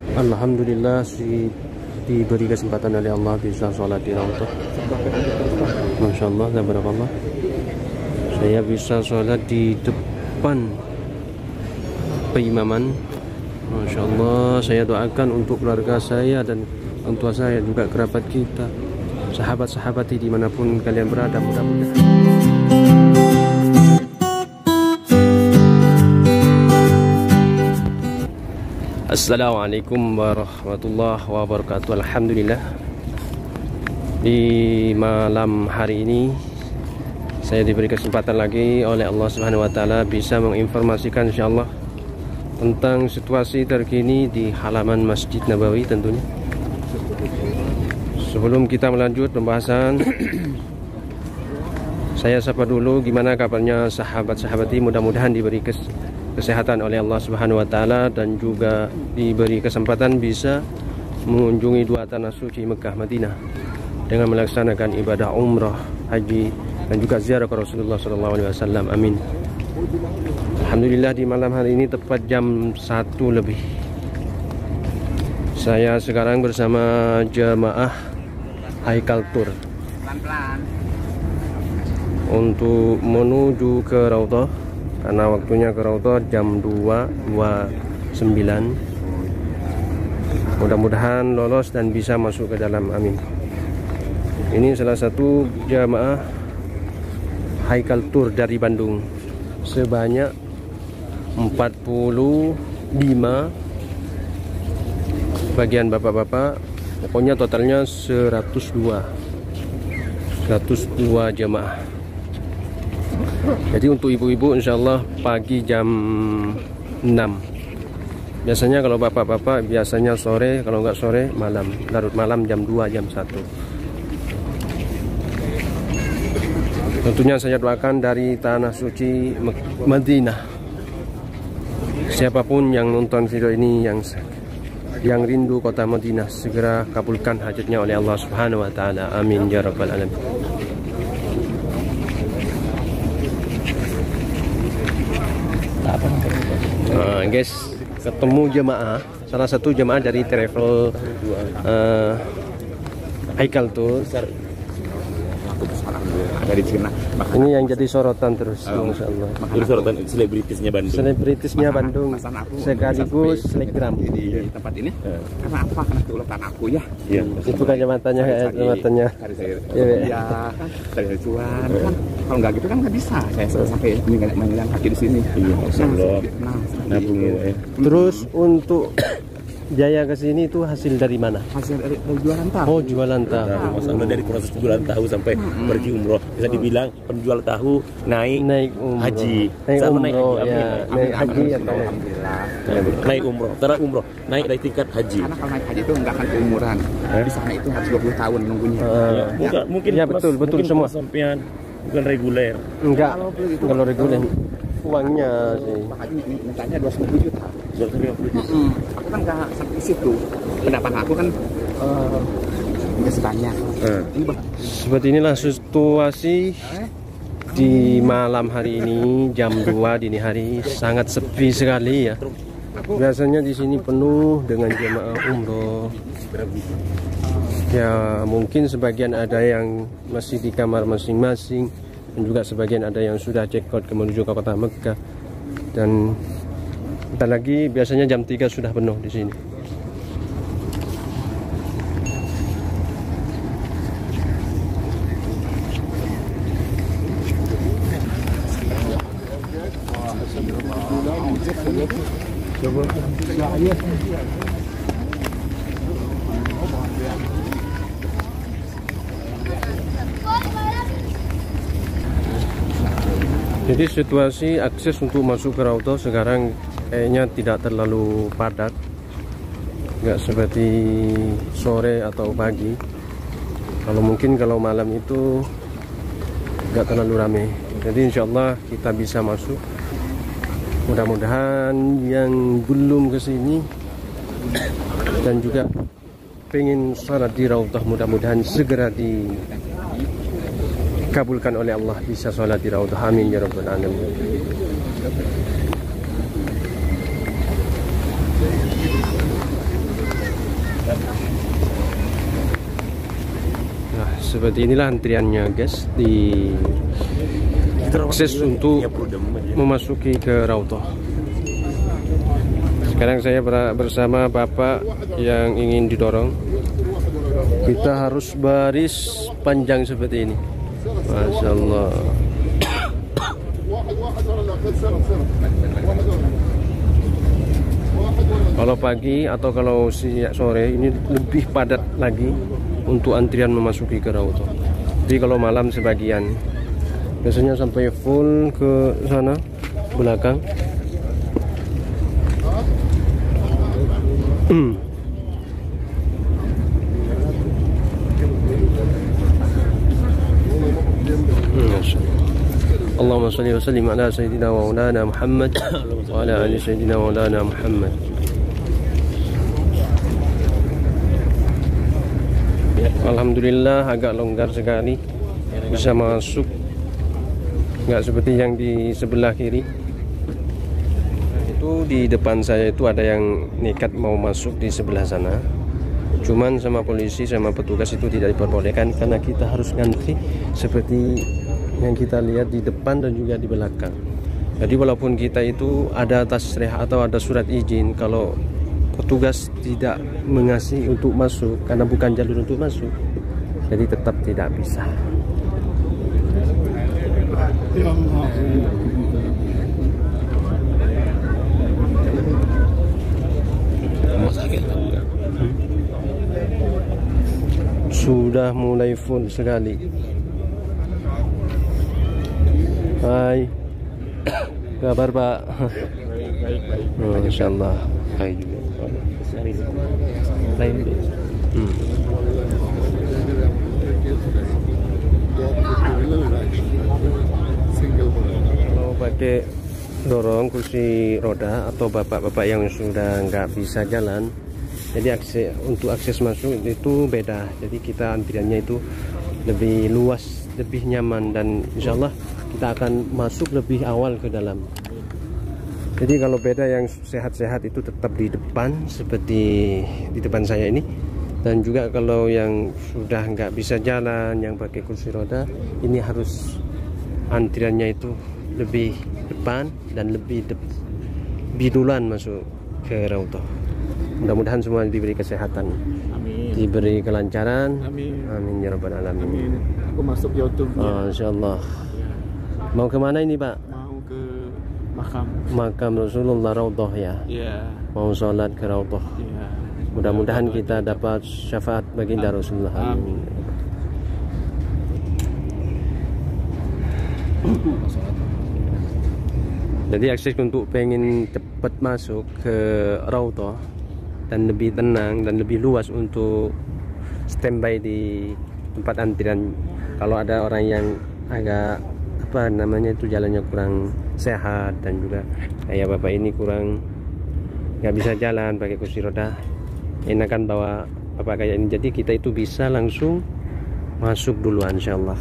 Alhamdulillah diberi kesempatan oleh Allah bisa sholat di Raudhah. Masya Allah, tabarakallah. Saya bisa sholat di depan peimaman. Masya Allah, saya doakan untuk keluarga saya dan orang tua saya, juga kerabat kita, sahabat-sahabati dimanapun kalian berada, mudah-mudahan. Assalamualaikum warahmatullahi wabarakatuh. Alhamdulillah, di malam hari ini saya diberi kesempatan lagi oleh Allah Subhanahu wa taala bisa menginformasikan insyaallah tentang situasi terkini di halaman Masjid Nabawi tentunya. Sebelum kita melanjut pembahasan, saya sapa dulu gimana kabarnya sahabat-sahabati, mudah-mudahan diberi kesehatan oleh Allah Subhanahu wa taala dan juga diberi kesempatan bisa mengunjungi dua tanah suci Mekah Madinah dengan melaksanakan ibadah umrah, haji dan juga ziarah ke Rasulullah SAW. Amin. Alhamdulillah, di malam hari ini tepat jam 1 lebih. Saya sekarang bersama jamaah Haikal Tour untuk menuju ke Raudhah, karena waktunya ke Raudhah jam 2.29. Mudah-mudahan lolos dan bisa masuk ke dalam, amin. Ini salah satu jamaah Haikal Tour dari Bandung, sebanyak 45 bagian bapak-bapak, pokoknya totalnya 102 jamaah. Jadi untuk ibu-ibu insyaallah pagi jam 6. Biasanya kalau bapak-bapak biasanya sore, kalau nggak sore malam, larut malam jam 2, jam 1. Tentunya saya doakan dari tanah suci Madinah, siapapun yang nonton video ini yang rindu kota Madinah, segera kabulkan hajatnya oleh Allah Subhanahu wa taala. Amin ya rabbal alamin. Guys, ketemu jemaah, salah satu jemaah dari travel Haikal Tour. Dari Cina. Ini yang jadi sorotan terus, Masya Allah. Jadi sorotan selebritisnya Bandung. Selebritisnya Bandung, sekaligus selebgram di tempat ini. Karena apa? Karena keulatan aku ya. Iya. Itu kacamatanya, kacamatanya. Iya, dari cuan kan. Kalau nggak gitu kan nggak bisa. Saya sampai menginjakan kaki di sini. Iya, Masya Allah. Nabung ya. Terus untuk biaya ke sini itu hasil dari mana? Hasil dari jualan tahu. Oh, jualan tahu. Masalah dari proses jualan tahu sampai pergi umroh. Bisa dibilang penjual tahu naik umroh. Haji. Naik Sama umroh, naik haji. ya. Naik haji atau Naik umroh. Setelah umroh naik dari tingkat haji. Karena kalau naik haji itu nggak akan keumuran. Di sana itu harus 20 tahun nunggunya. Mungkin ya betul semua. Sampean bukan reguler. Enggak. Kalau reguler uangnya sih. Haji mintanya 250 juta. 250 juta. Aku kan nggak sampai di situ. Pendapat aku kan nggak sebanyak. Seperti inilah situasi di malam hari ini, jam 2 dini hari, sangat sepi sekali ya. Biasanya di sini penuh dengan jemaah umroh. Ya mungkin sebagian ada yang masih di kamar masing-masing, dan juga sebagian ada yang sudah check out menuju ke kota Mekah. Dan bentar lagi biasanya jam 3 sudah penuh di sini. Jadi situasi akses untuk masuk ke Raudhah sekarang kayaknya tidak terlalu padat, nggak seperti sore atau pagi. Kalau malam itu nggak terlalu ramai. Jadi insya Allah kita bisa masuk. Mudah-mudahan yang belum kesini dan juga pengen sholat di Raudhah, mudah-mudahan segera dikabulkan oleh Allah, bisa sholat di Raudhah. Amin ya rabbal alamin. seperti inilah antriannya guys di akses untuk memasuki ke Raudhah. Sekarang saya bersama bapak yang ingin didorong. Kita harus baris panjang seperti ini. Masya Allah. Kalau pagi atau kalau sore ini lebih padat lagi untuk antrian memasuki ke Raudhah. Jadi kalau malam sebagian, biasanya sampai full ke sana belakang. Allahumma shalli wa sallim ala sayyidina wa maulana Muhammad wa ala ali sayyidina wa maulana Muhammad. Alhamdulillah agak longgar sekali, bisa masuk, nggak seperti yang di sebelah kiri. Itu di depan saya itu ada yang nekat mau masuk di sebelah sana, cuman sama polisi sama petugas itu tidak diperbolehkan karena kita harus ngantri seperti yang kita lihat di depan dan juga di belakang. Jadi walaupun kita itu ada tasrih atau ada surat izin, kalau petugas tidak mengasih untuk masuk karena bukan jalur untuk masuk, jadi tetap tidak bisa. Sudah mulai full sekali. Hai, kabar Pak? Masya Allah. Hai juga. Kalau pakai dorong kursi roda atau bapak-bapak yang sudah nggak bisa jalan, jadi untuk akses masuk itu beda. Jadi kita antriannya itu lebih luas, lebih nyaman, dan insya Allah kita akan masuk lebih awal ke dalam. Jadi kalau beda yang sehat-sehat itu tetap di depan seperti di depan saya ini, dan juga kalau yang sudah nggak bisa jalan yang pakai kursi roda ini harus antriannya itu lebih depan dan lebih duluan masuk ke Raudhah. Mudah-mudahan semua diberi kesehatan, amin, diberi kelancaran, amin, amin ya rabbal alamin. Amin. Aku masuk YouTube. Insyaallah. Mau kemana ini Pak? Makam Rasulullah Raudhah ya. Mau sholat ke Raudhah. Mudah-mudahan kita dapat syafaat baginda Rasulullah. Amin. Jadi akses untuk pengen cepat masuk ke Raudhah dan lebih tenang dan lebih luas untuk standby di tempat antrian. Kalau ada orang yang agak itu jalannya kurang sehat dan juga kayak bapak ini kurang nggak bisa jalan pakai kursi roda, enakan bawa bapak kayak ini, jadi kita itu bisa langsung masuk duluan insyaallah.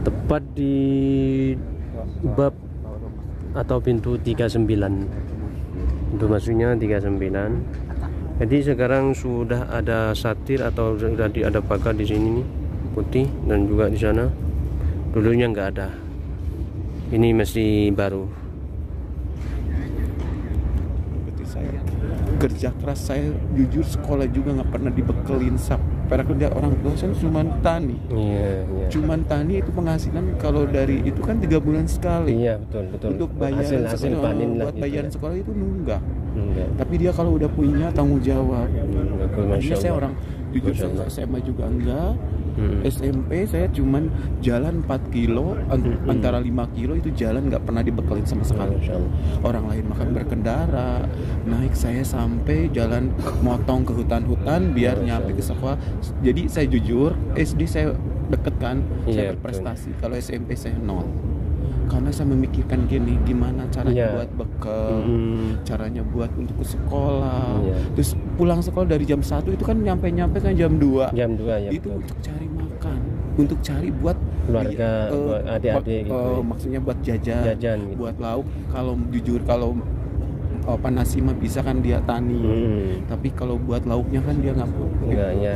Tepat di bab atau pintu 39, pintu masuknya 39. Jadi sekarang sudah ada satir atau sudah ada pagar di sini putih, dan juga di sana dulunya nggak ada. Ini masih baru. Saya kerja keras, saya jujur sekolah juga nggak pernah dibekelin para kerja orang tua saya cuma tani. Cuman tani itu penghasilan kalau dari itu kan 3 bulan sekali. Iya betul. Untuk bayar hasil panen buat bayaran sekolah itu enggak. Tapi dia kalau udah punya tanggung jawab. Jadi saya orang jujur, saya SMA juga enggak. SMP saya cuman jalan 4 kilo, antara 5 kilo itu jalan nggak pernah dibekelin sama sekali. Orang lain makan berkendara, naik, saya sampai jalan motong ke hutan-hutan biar nyampe ke sekolah. Jadi saya jujur, SD saya deket kan, saya berprestasi. Kalau SMP saya 0. Karena saya memikirkan gini, gimana caranya buat bekal, caranya buat untuk ke sekolah. Terus pulang sekolah dari jam 1 itu kan nyampe kan jam 2. Ya, itu untuk cari makan, untuk cari buat keluarga, buat adik-adik gitu. Maksudnya buat jajan gitu. Buat lauk. Kalau jujur, kalau nasi mah bisa kan dia tani, tapi kalau buat lauknya kan dia nggak.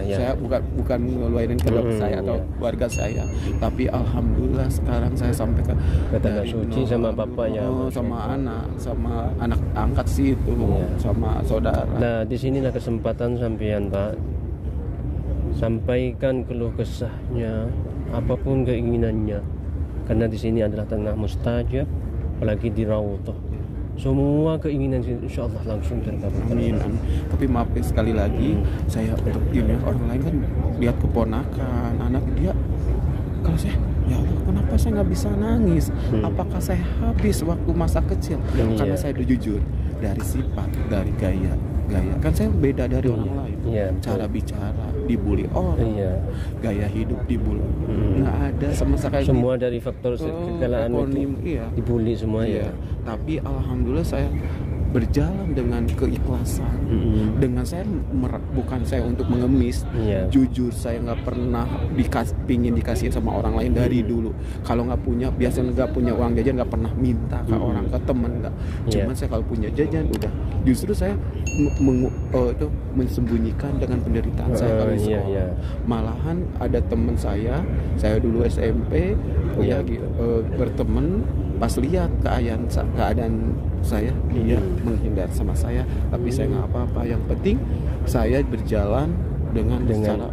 Saya bukan ngeluarin ke saya atau keluarga saya, tapi alhamdulillah sekarang saya sampai ke tanah suci sama bapaknya, sama anak angkat sih itu, sama saudara. Nah di sini ada kesempatan sampean Pak, sampaikan keluh kesahnya, apapun keinginannya, karena di sini adalah tanah mustajab, apalagi di Raudhah. Semua keinginan insya Allah langsung terkabul. Amin. Tapi maaf sekali lagi, saya untuk ini orang lain kan lihat keponakan anak dia, kalau saya ya Allah kenapa saya nggak bisa nangis? Apakah saya habis waktu masa kecil? Karena saya udah jujur, dari sifat, dari gaya kan saya beda dari orang lain. Cara bicara dibully orang, gaya hidup dibully, nggak ada sama sekali. Semua dari faktor kegalaan itu dibully semua. Tapi alhamdulillah saya berjalan dengan keikhlasan, dengan saya bukan saya untuk mengemis, jujur saya nggak pernah pingin dikasihin sama orang lain dari dulu. Kalau nggak punya, biasanya nggak punya uang jajan nggak pernah minta ke orang, ke teman nggak. Cuman saya kalau punya jajan udah, justru saya itu mensembunyikan dengan penderitaan saya kalau di sekolah. Malahan ada teman saya dulu SMP berteman, pas lihat keadaan saya, dia menghindar sama saya, tapi saya nggak apa-apa. Yang penting saya berjalan dengan cara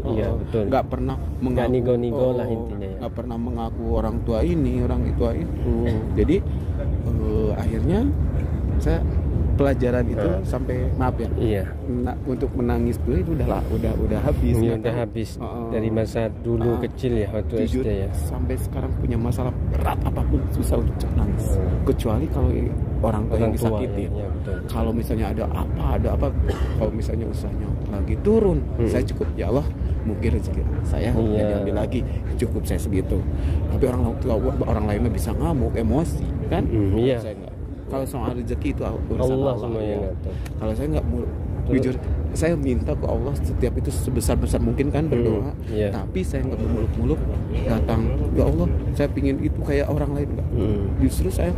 nggak pernah mengaku, lah intinya nggak pernah mengaku orang tua ini, orang tua itu. Jadi akhirnya saya pelajaran itu sampai maaf ya, untuk menangis dulu itu udah habis. Udah habis dari masa dulu kecil ya, waktu jujur, SD ya. Sampai sekarang punya masalah berat apapun susah untuk nangis, kecuali kalau orang tua yang disakitin. Kalau misalnya ada apa, kalau misalnya usahanya lagi turun, saya cukup ya Allah, mungkin rezeki saya diambil lagi, cukup saya segitu. Tapi orang lainnya bisa ngamuk, emosi kan? Saya enggak. Kalau soal rezeki itu urusan Allah semuanya. Kalau saya nggak jujur, saya minta ke Allah setiap itu sebesar mungkin kan berdoa, tapi saya nggak bermuluk-muluk datang, ya Allah saya pingin itu kayak orang lain nggak. Justru saya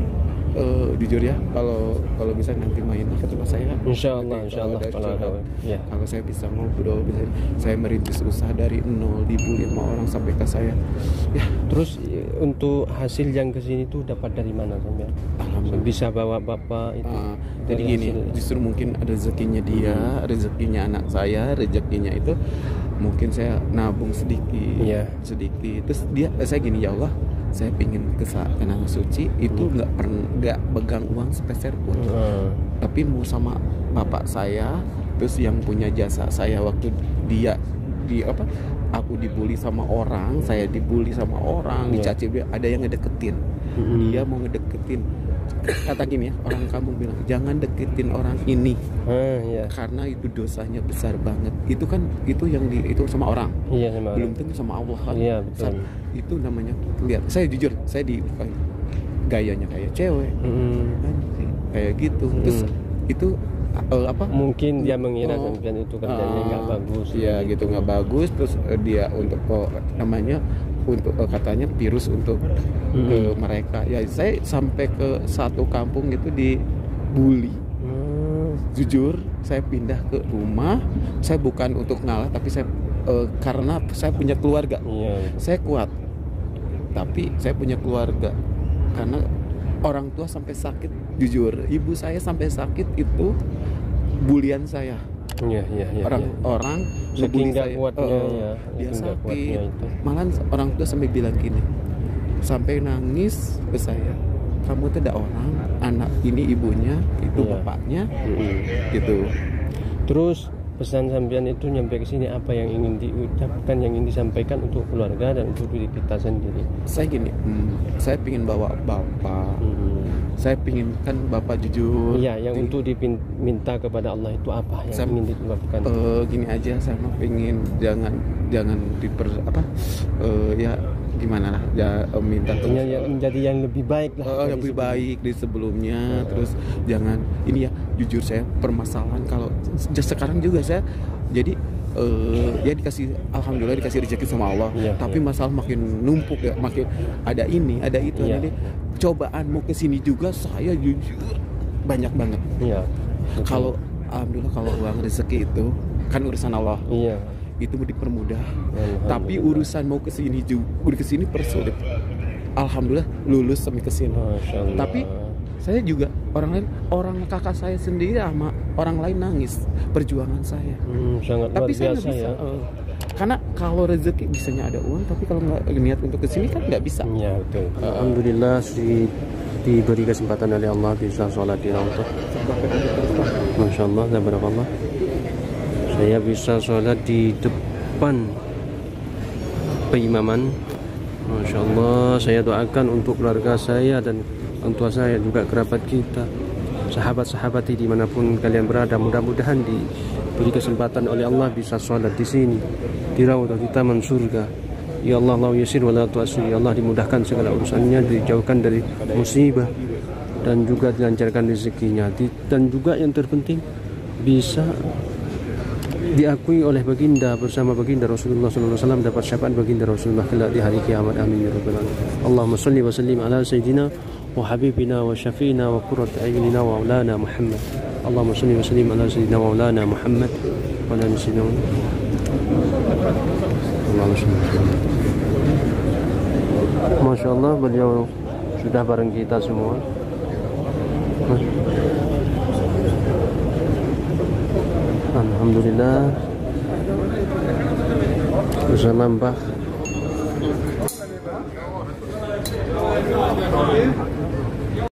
jujur ya, kalau bisa nanti main ke tempat saya. Insya Allah kalau saya bisa ngobrol, saya merintis usaha dari nol, dibully sama orang sampai ke saya. Ya, terus untuk hasil yang kesini tuh dapat dari mana sampai? Bisa bawa bapak itu. Jadi gini, justru mungkin ada rezekinya dia, rezekinya anak saya, rezekinya itu mungkin saya nabung sedikit. Terus saya gini, ya Allah, saya pingin ke tanah suci itu nggak pegang uang sepeser pun, tapi mau sama bapak saya, terus yang punya jasa saya waktu aku dibully sama orang, saya dibully sama orang, dicaci, ada yang ngedeketin, dia mau ngedeketin, kata gini ya, orang kampung bilang jangan deketin orang ini, karena itu dosanya besar banget. Itu kan itu sama orang, belum tentu sama Allah kan. Itu namanya lihat, saya jujur, saya gayanya kayak cewek, kayak gitu, terus itu mungkin dia mengira sampean itu kerjanya nggak bagus, gitu nggak bagus, terus dia untuk katanya virus untuk ke mereka. Ya saya sampai ke satu kampung itu dibully. Jujur saya pindah ke rumah, saya bukan untuk ngalah, tapi saya karena saya punya keluarga, saya kuat, tapi saya punya keluarga, karena orang tua sampai sakit. Jujur, ibu saya sampai sakit itu bulian saya. Orang saking saya, dia sakit. Malah orang tua sampai bilang gini, sampai nangis ke saya, kamu tuh ada orang, anak ini ibunya, itu bapaknya, gitu. Terus pesan sampean itu nyampe ke sini, apa yang ingin diucapkan, yang ingin disampaikan untuk keluarga dan untuk diri kita sendiri? Saya gini, saya pingin bawa bapak, saya pingin kan bapak jujur. Yang untuk diminta kepada Allah itu apa yang ingin dilakukan? Gini aja, saya mau pingin jangan gimana lah, minta menjadi yang lebih baik lah, lebih baik dari sebelumnya. Terus jangan ini ya, jujur saya permasalahan kalau sekarang juga saya jadi dikasih, alhamdulillah dikasih rezeki sama Allah, tapi masalah makin numpuk ya, makin ada ini ada itu. Jadi cobaan mau kesini juga saya jujur banyak banget. Kalau alhamdulillah kalau uang rezeki itu kan urusan Allah. Iya. Itu dipermudah. Tapi urusan mau ke sini juga, udah ke sini persulit. Alhamdulillah lulus sampai ke sini. Tapi saya juga orang kakak saya sendiri sama orang lain nangis perjuangan saya. Sangat tapi luar saya biasa nggak bisa. ya. Karena kalau rezeki bisanya ada uang, tapi kalau nggak niat untuk kesini kan nggak bisa. Ya betul. Alhamdulillah diberi kesempatan oleh Allah bisa sholat di Raudhah. Masya Allah, tabarakallah. Saya bisa sholat di depan peimaman. Masya Allah, saya doakan untuk keluarga saya dan orang tua saya, juga kerabat kita, sahabat-sahabati dimanapun kalian berada, mudah-mudahan diberi kesempatan oleh Allah bisa sholat di sini, di Raudhah, di taman surga. Ya Allah, la yasir wa la tu'asir. Ya Allah, dimudahkan segala urusannya, dijauhkan dari musibah, dan juga dilancarkan rezekinya, dan juga yang terpenting bisa diakui oleh baginda bersama baginda Rasulullah SAW, dapat syafaat baginda Rasulullah kelak di hari kiamat. Amin ya rabbal alamin. Allahumma salli wa sallim ala sayyidina wa habibina wa syafiina wa qurrati a'yunina wa maulana Muhammad. Allahumma salli wa sallim ala sayyidina wa maulana Muhammad wa ala sayyidina Allahumma salli. Masya Allah, beliau sudah bareng kita semua. Alhamdulillah bersama Mbah